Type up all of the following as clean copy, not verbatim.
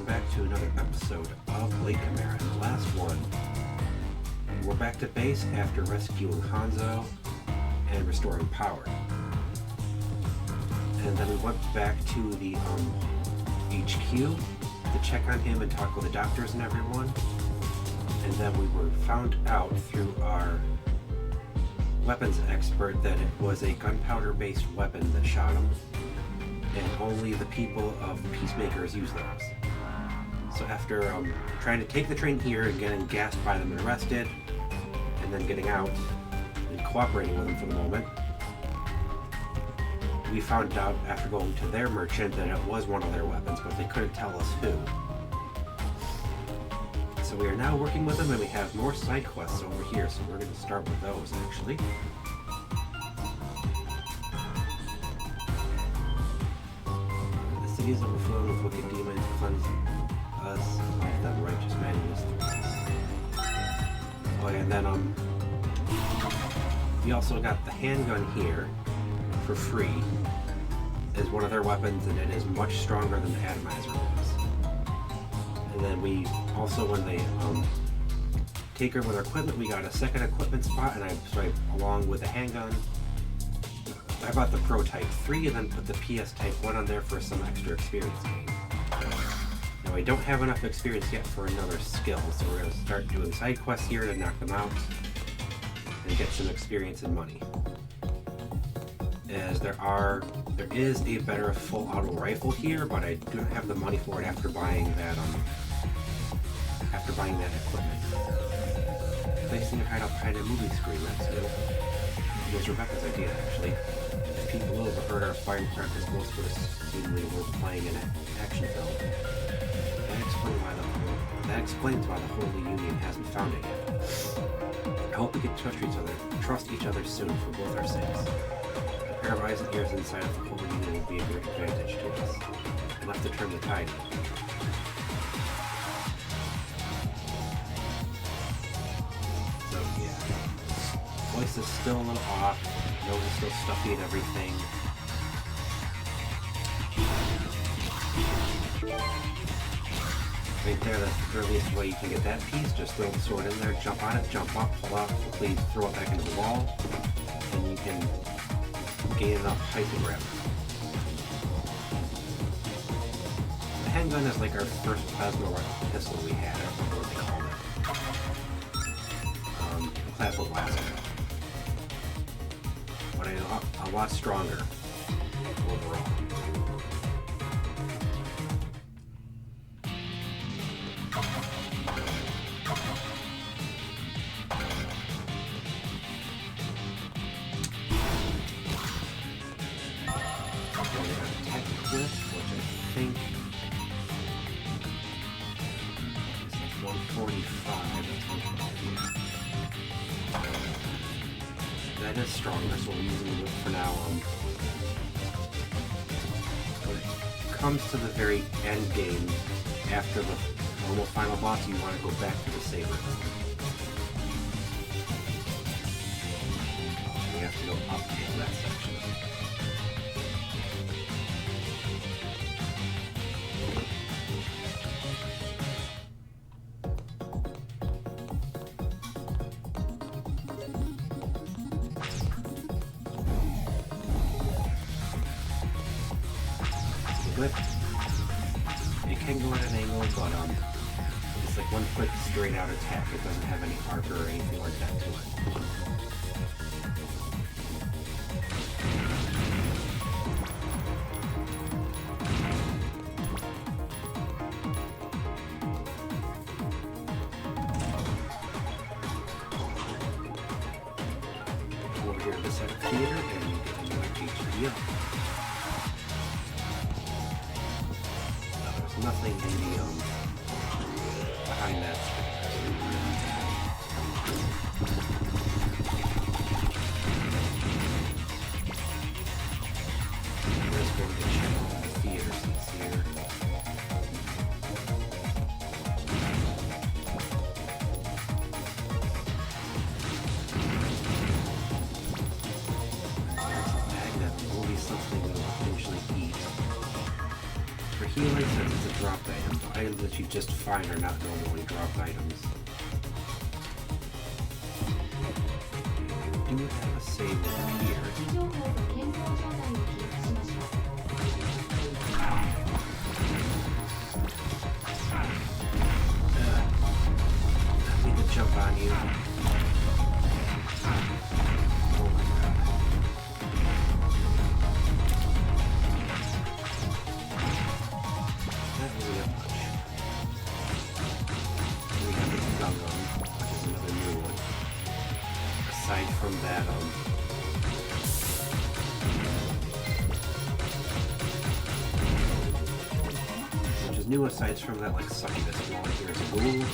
back to another episode of Chimera. In the last one, we're back to base after rescuing Hanzo and restoring power. And then we went back to the HQ to check on him and talk with the doctors and everyone. And then we were found out through our weapons expert that it was a gunpowder-based weapon that shot him. And only the people of Peacemakers use those. So after trying to take the train here and getting gassed by them and arrested, and then getting out and cooperating with them for the moment, we found out after going to their merchant that it was one of their weapons, but they couldn't tell us who. So we are now working with them, and we have more side quests over here, so we're going to start with those actually. The city is overflowing with wicked demons, cleanse us of them righteous madness. Oh, and then we also got the handgun here for free as one of their weapons, and it is much stronger than the atomizer was. And then we also, when they take over their equipment, we got a second equipment spot, and along with the handgun, I bought the Pro Type 3 and then put the PS Type 1 on there for some extra experience. Now I don't have enough experience yet for another skill, so we're going to start doing side quests here to knock them out and get some experience and money. As there is a better full auto rifle here, but I don't have the money for it after buying that equipment. Placing a hideout behind a movie screen, that's new. It was Rebecca's idea, actually. If people overheard our firing practice, most would assume we were playing an action film. That explains why the Holy Union hasn't found it yet. I hope we can trust each other soon for both our sakes. A pair of eyes and ears inside of the Holy Union would be a great advantage to us. Enough to turn the tide. So yeah, voice is still a little off, nose is still stuffy and everything. Right there, that's the earliest way you can get that piece. Just throw the sword in there, jump on it, jump up, pull out, quickly throw it back into the wall, and you can gain enough height to grab it. The handgun is like our first plasma pistol we had. I don't remember what they called it. Plasma blaster. But a lot stronger overall. That is stronger, so we're using it for now. When it comes to the very end game, after the almost final boss, you want to go back to the saber. We have to go up to that section. It can go at an angle, but it's like one quick straight out attack. It doesn't have any arc or anything like that to it. Over here at the center theater, and you get a new HDL. Nothing in the behind that We're just going to check all the theater seats here. There's a bag that will be something we'll eventually eat. For healing, because it's a dropped item. The items that you just find are not normally dropped items. You do have a save over here. I need to jump on you. Oh my god. That really got much. We got this gun gun, which is another new one. Aside from that, which is new aside from that, like, succubus one. Here's a ghoul.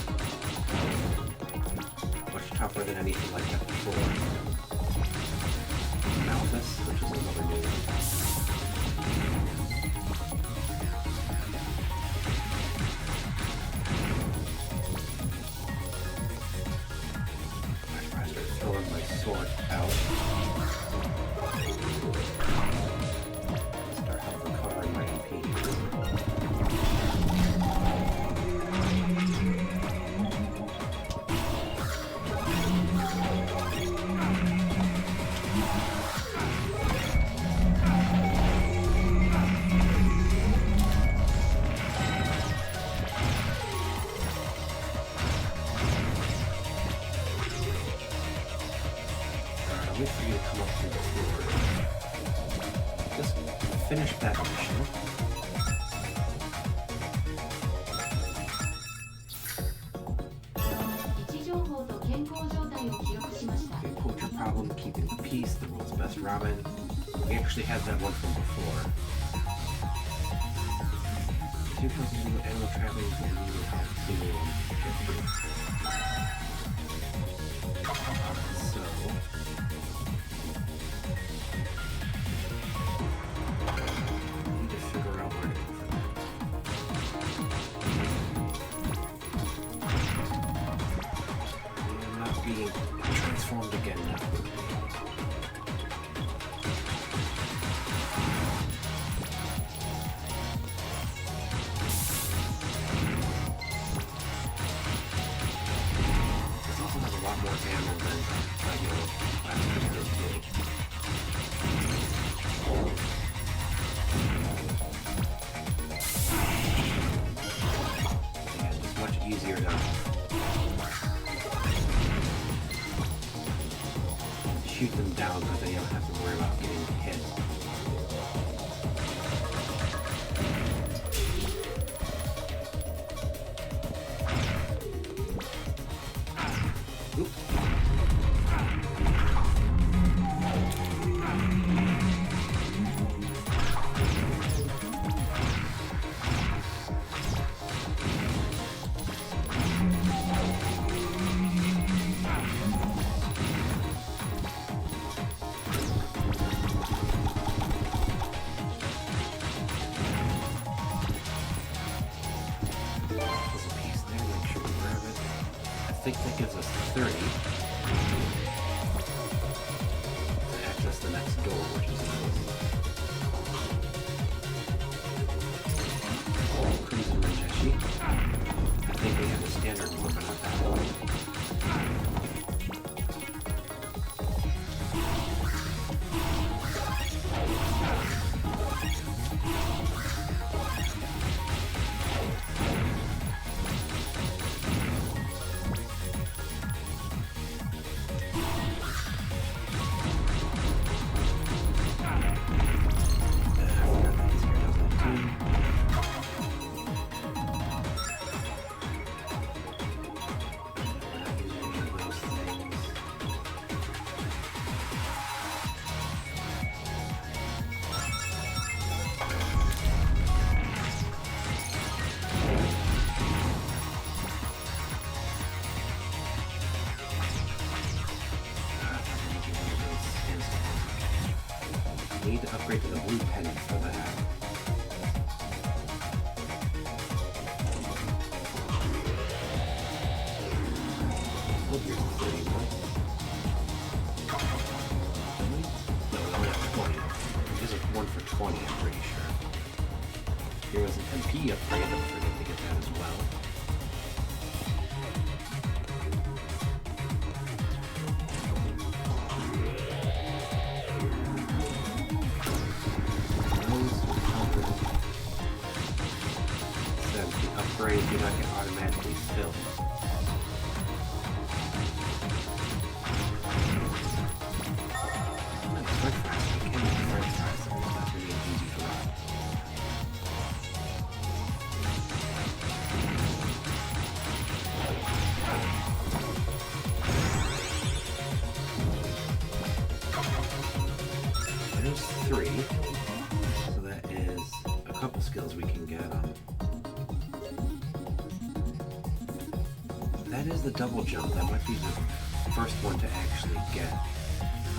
Much tougher than anything like that before. Malthus, which is another new one. I start throwing my sword out. Start help recovering my MP. I'll wait for you to come up through the floor. Just finish that mission. Report your problem, keeping the peace, the world's best ramen. We actually had that one from before. Two persons do animal trapping and you will have to so need to figure out where to go for that. I'm not being transformed again now. This also has a lot more ammo than regular plastic did. And it's much easier to shoot them down because then you don't have to worry about getting hit. Oop. There's a piece there, make sure we grab it. I think that gives us 30 to access the next door, which is nice. Crimson Rajeshi. I think we have a standard weapon with that one. We need to upgrade to the blue penny for that. Oh, here's 31. No, we only have 20. There's a one for 20, I'm pretty sure. Here was an MP upgrade Don't forget to get that as well. Since the upgrades do not get automatically filled. Skills we can get on. That is the double jump. That might be the first one to actually get,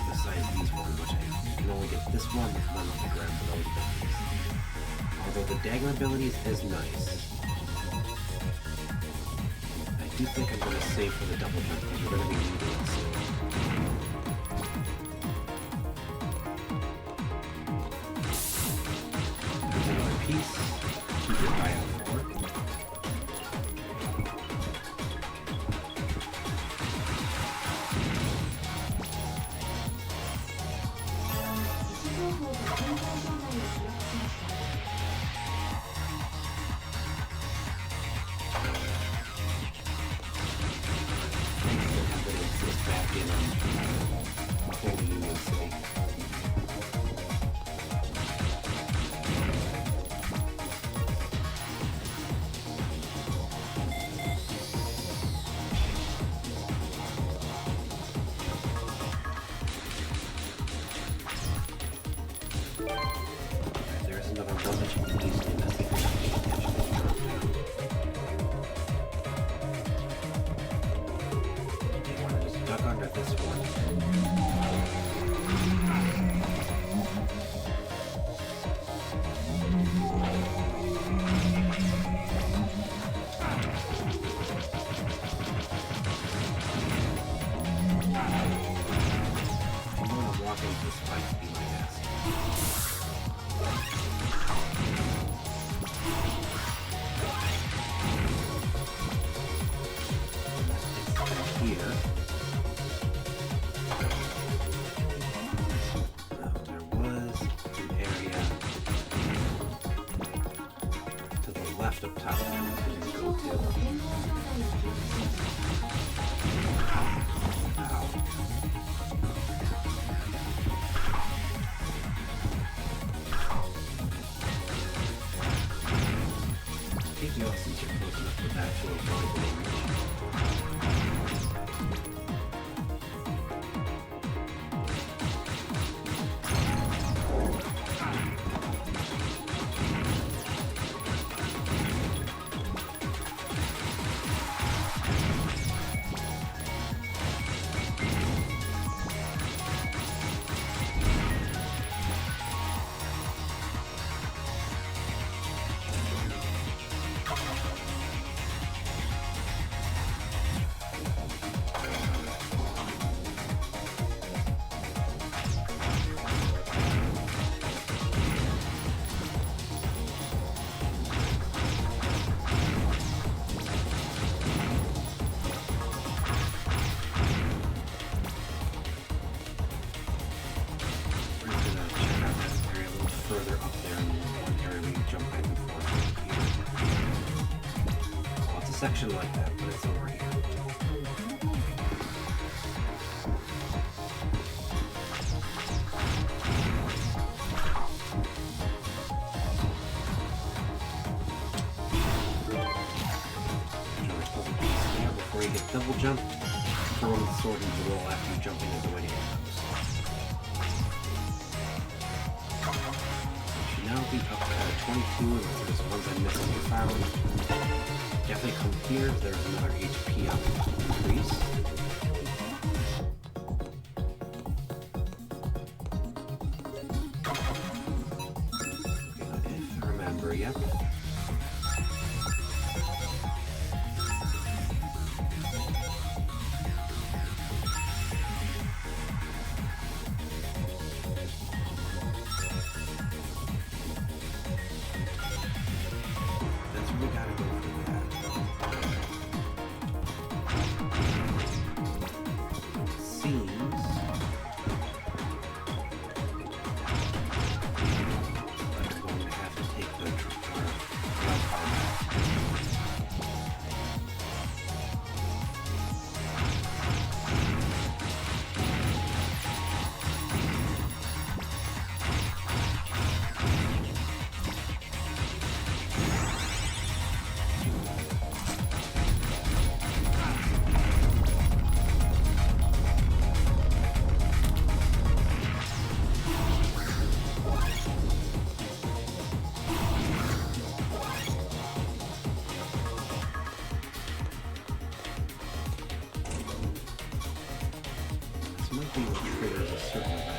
besides these ones, which I can only get this one with one on the ground for those abilities. Although the dagger abilities is nice. I do think I'm going to save for the double jump because we're going to be needing it soon. Piece. Keep your eye out for. Evidence is back in Holy Union City. Section like that, but it's over here. Before you get double jump, throw the sword into the wall after you jump into the way to hit those. Should now be up at 22, and there's ones I missed and found. Definitely come here, there's another HP up increase. If I remember, yep. That's what we be what triggers a certain event.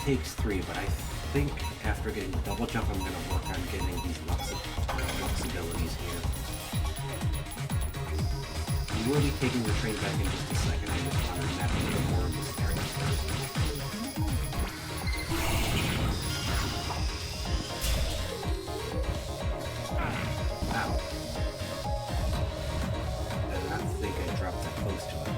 Takes 3, but I think after getting double jump, I'm going to work on getting these Lux abilities here. We will be taking the train back in just a second. I just want to map a little more of this area first. Wow. I did not think I dropped that close to it.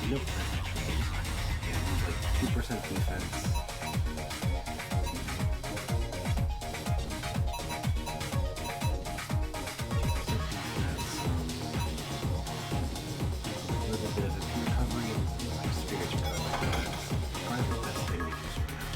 Nope, that's actually fine. Yeah, he's like 2% defense. A little bit of a recovery and spiritual recovery. Probably the best thing we can do right now.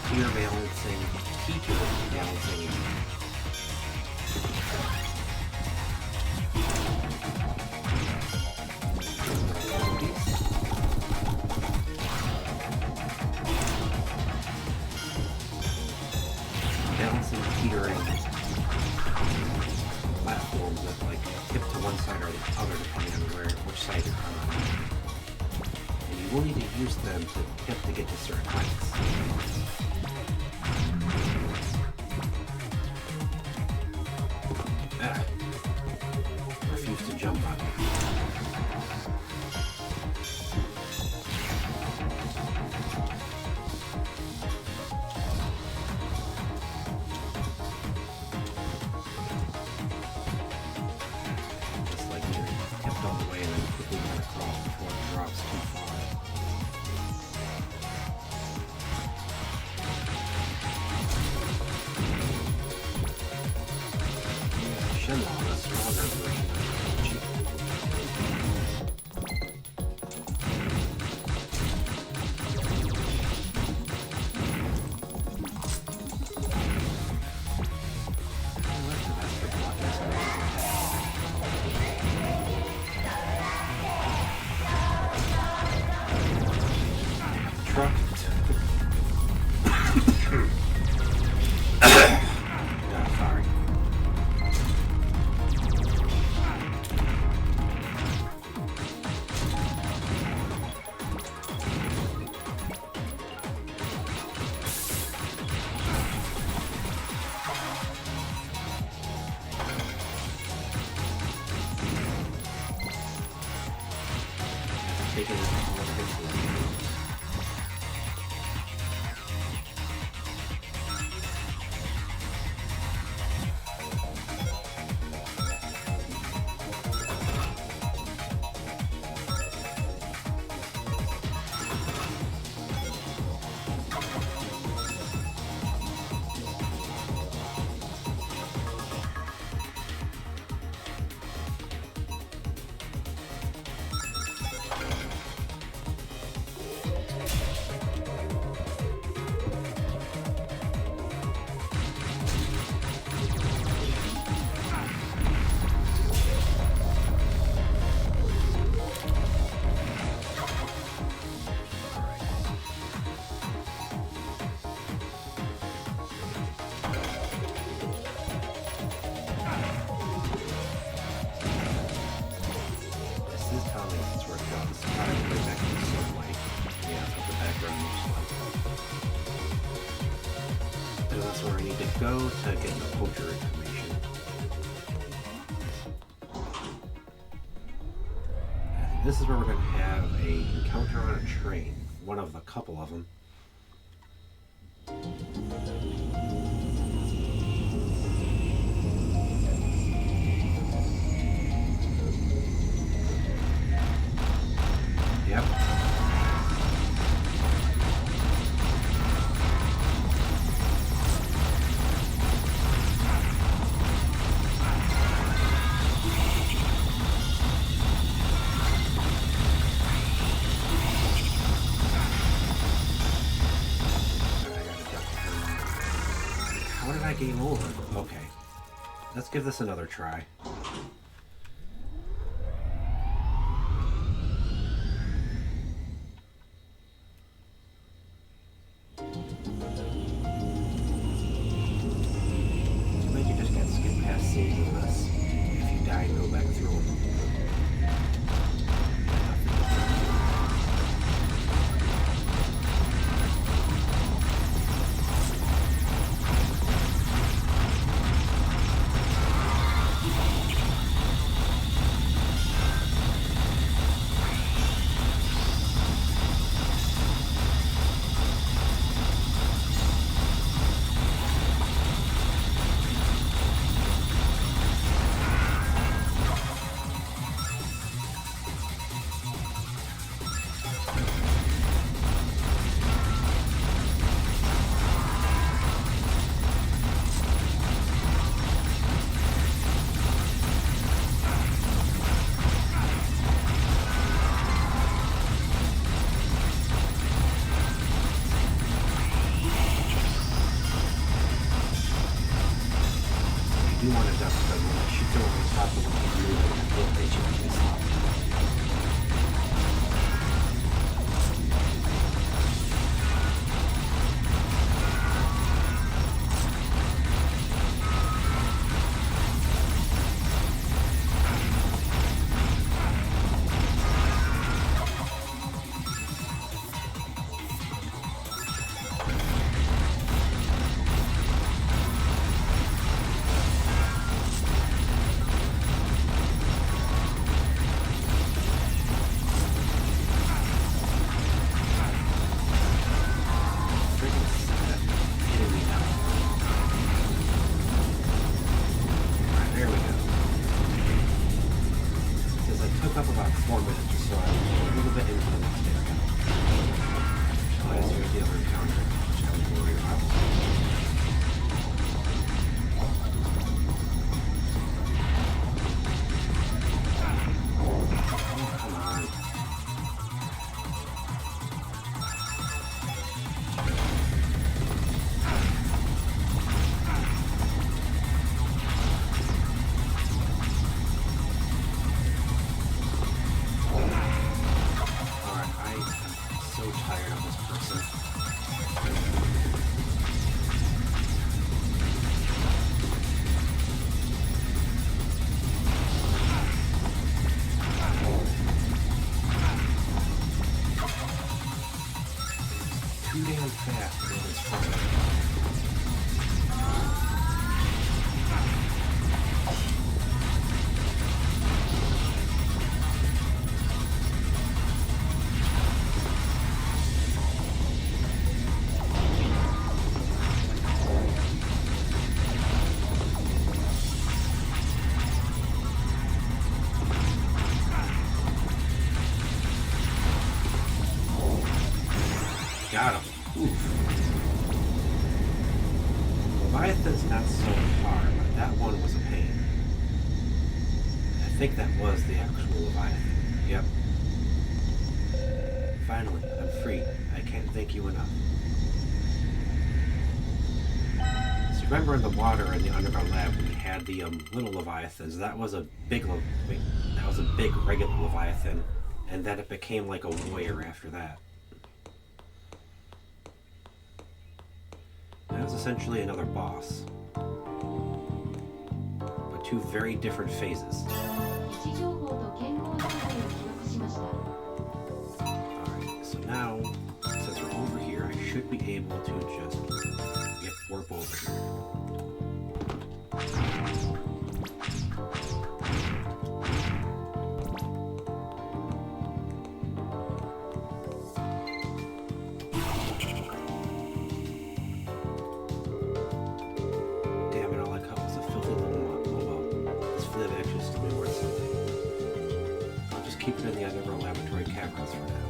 Tier balancing, T-tier balancing. Balancing, teetering platforms that like tip to one side or the other depending on which side you're on. And you will need to use them to tip to get to certain heights. Refuse to jump on it. Just like you're tipped all the way and then quickly run across before it drops too far. Shenlong, a stronger version of Chi. Truck. Sorry. Taking it all that's where I need to go to get the poacher information. This is where we're going to have an encounter on a train. One of a couple of them. Yep. How did I game over? Okay. Let's give this another try. do want to duck them. When I shoot them over the top of them, they should be soft. Got him. Oof. Leviathan's not so hard, but that one was a pain. I think that was the actual Leviathan. Yep. Finally, I'm free. I can't thank you enough. So remember in the water in the underground lab when we had the little Leviathans, that was a big regular Leviathan, and then it became like a warrior after that. That was essentially another boss, but two very different phases. Alright, so now, since we're over here, I should be able to just warp over here. Keep it in the underground laboratory caverns for now.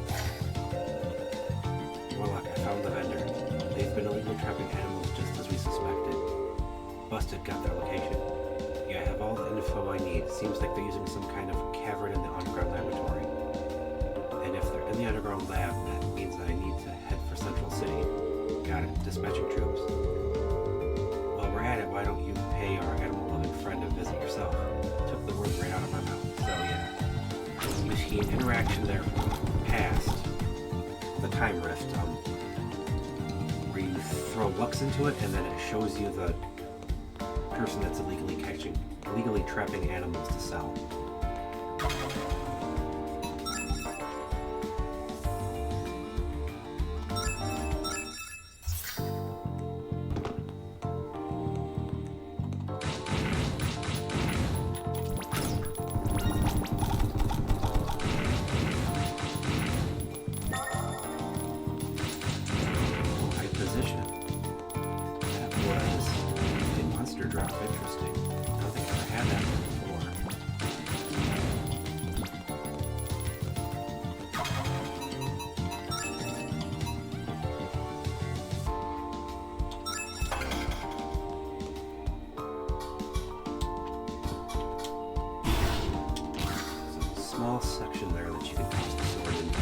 Warlock, I found the vendor. They've been illegally trapping animals just as we suspected. Busted got their location. Yeah, I have all the info I need. Seems like they're using some kind of cavern in the underground laboratory. And if they're in the underground lab, that means that I need to head for Central City. Got it. Dispatching troops. While we're at it, why don't you pay our animal-loving friend a visit yourself? Took the words right out of my mouth. So yeah. Machine interaction there past the time rift, where you throw Lux into it and then it shows you the person that's illegally trapping animals to sell. Small section there that you can toss the sword into.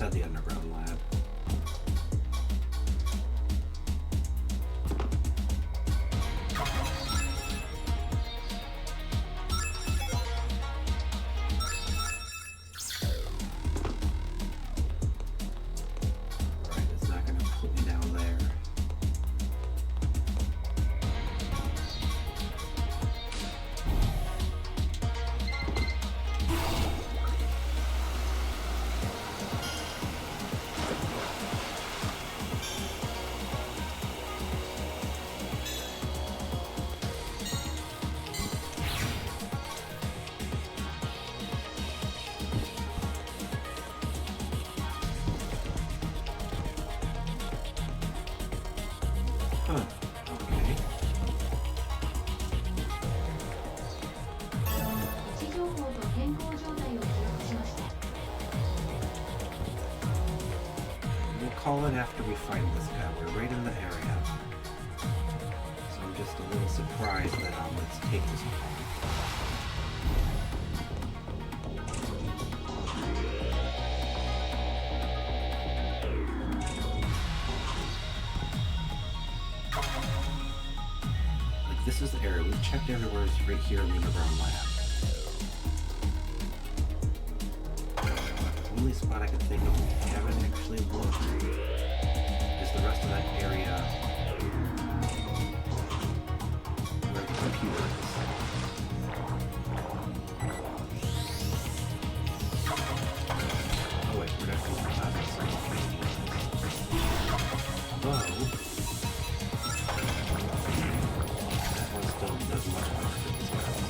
said the underground lab. Alright, it's not going to put me down there. Huh. Okay. 位置情報と健康状態を記録しました。 We'll call it after we find this guy. We're right in the area. So I'm just a little surprised that it's taking so long. Like, this is the area. We've checked everywhere. It's right here in the underground lab. The only spot I can think of we haven't actually looked is the rest of that area where the computer is. Oh wait, we're not going to allow this. Although, that one still does much better for these guys.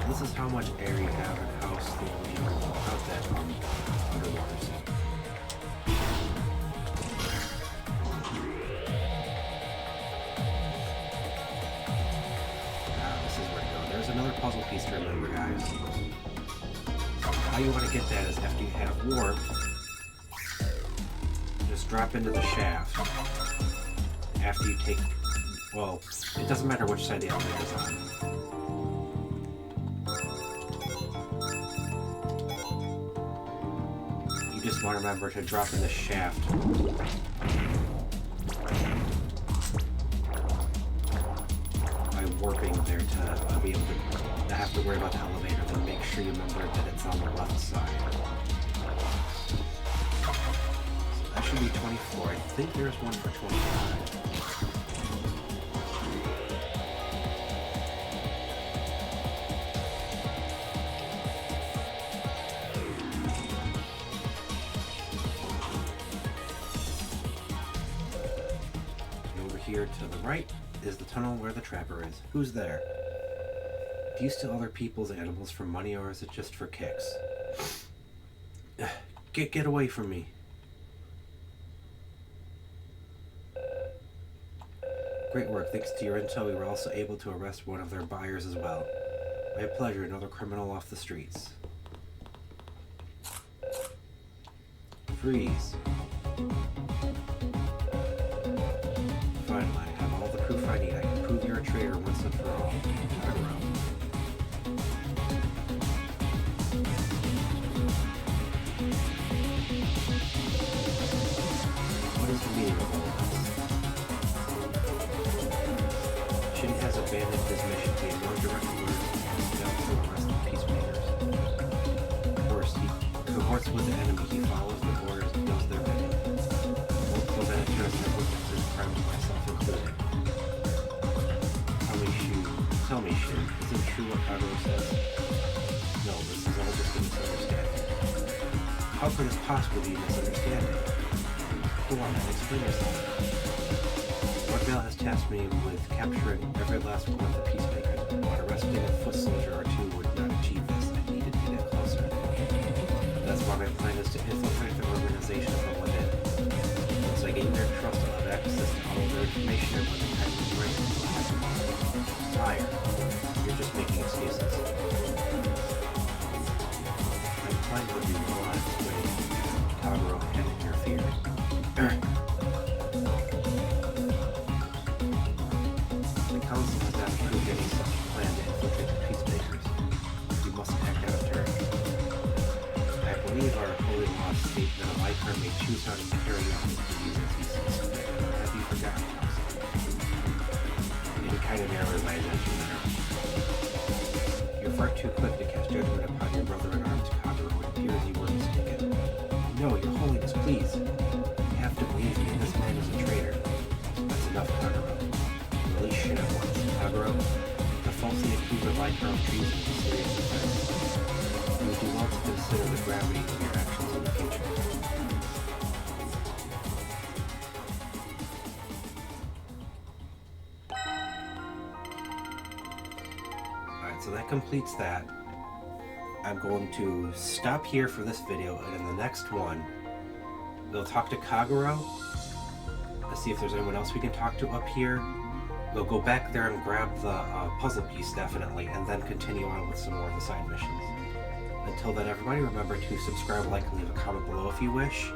This is how much air you have and how slowly you roll out that underwater scene. This is where to go. There's another puzzle piece to remember, guys. How you want to get that is after you have warp, just drop into the shaft. After you take, well, it doesn't matter which side the elevator is on. Just want to remember to drop in the shaft by warping there to be able to not have to worry about the elevator. Then make sure you remember that it's on the left side. So that should be 24. I think there's one for 25. Here to the right is the tunnel where the trapper is. Who's there? Do you steal other people's animals for money, or is it just for kicks? Get away from me. Great work. Thanks to your intel, we were also able to arrest one of their buyers as well. My pleasure. Another criminal off the streets. Freeze. Finally, I have all the proof I need. I can prove you're a traitor once and for all. What is the meaning of all this? Shin has abandoned his mission. He had no direct orders to arrest the peacemakers. Of course, he cohorts with the enemy. He follows the orders and does their bidding. Multiple managers have witnessed his crimes, myself included. Tell me, Shin, is it true what Kagero says? No, this is all just a misunderstanding. How could this possibly be a misunderstanding? Go on, then, explain yourself. Lord Vale has tasked me with capturing every last one of the peacemakers, but arresting a foot soldier or two would not achieve this. I needed to get closer. That's why my plan is to infiltrate the organization from within. Once I gain their trust, I'll have access to all of their information, and when the time is right, I'll have them all. Liar. You're just making excuses. My plan would be well on its way. Kagero hadn't interfered. state that a Lycra may choose how to carry out his duties as he sees fit. Have you forgotten, Thompson? And he kind of narrowed my attention there. You're far too quick to cast judgment upon your brother-in-arms, Kagura. It appears you were mistaken. No, Your Holiness, please. You have to believe me. This man is a traitor. That's enough, Kagura. Release shit at once. Kagura, the falsely accused of Lycra of treason is a serious offense. You do well to consider the gravity of your actions in the future. Alright, so that completes that. I'm going to stop here for this video, and in the next one, we'll talk to Kagura. Let's see if there's anyone else we can talk to up here. We'll go back there and grab the puzzle piece, definitely, and then continue on with some more of the side missions. Until then, everybody, remember to subscribe, like, and leave a comment below if you wish.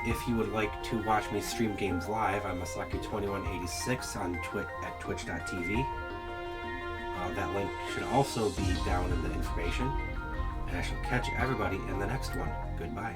If you would like to watch me stream games live, I'm Masaki2186 on at twitch.tv. That link should also be down in the information. And I shall catch everybody in the next one. Goodbye.